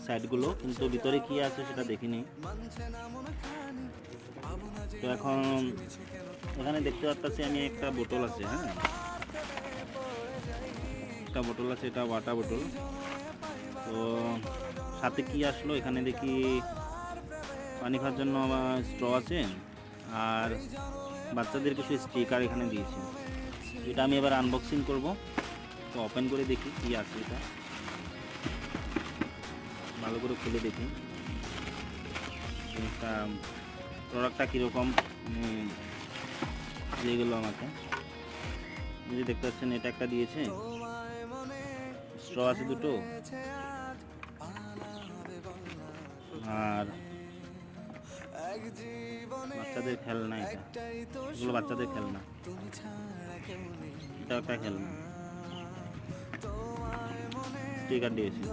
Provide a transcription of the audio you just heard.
সাইডগুলো, কিন্তু ভিতরে কি আছে সেটা দেখিনি। তো এখন এখানে দেখতে পাচ্ছি আমি একটা বোতল আছে, হ্যাঁ একটা বোতল আছে, এটা ওয়াটার বোতল। তো সাথে কি আসলো এখানে দেখি, পানি খাওয়ার জন্য স্ট্র আছে আর বাচ্চাদের কিছু স্টিকার এখানে দিয়েছে। এটা আমি এবার আনবক্সিং করব। তো ওপেন করে দেখি কি আছে, এটা ভালো করে খুলে দেখি জিনিসটা, প্রোডাক্টটা কীরকম দিয়ে গেলো আমাকে। যদি দেখতে পাচ্ছেন এটা একটা দিয়েছে, স্ট্র আছে দুটো, আর বাচ্চাদের খেলনা, এগুলো বাচ্চাদের খেলনা, এটা একটা খেলনা, স্টিকার দিয়েছে।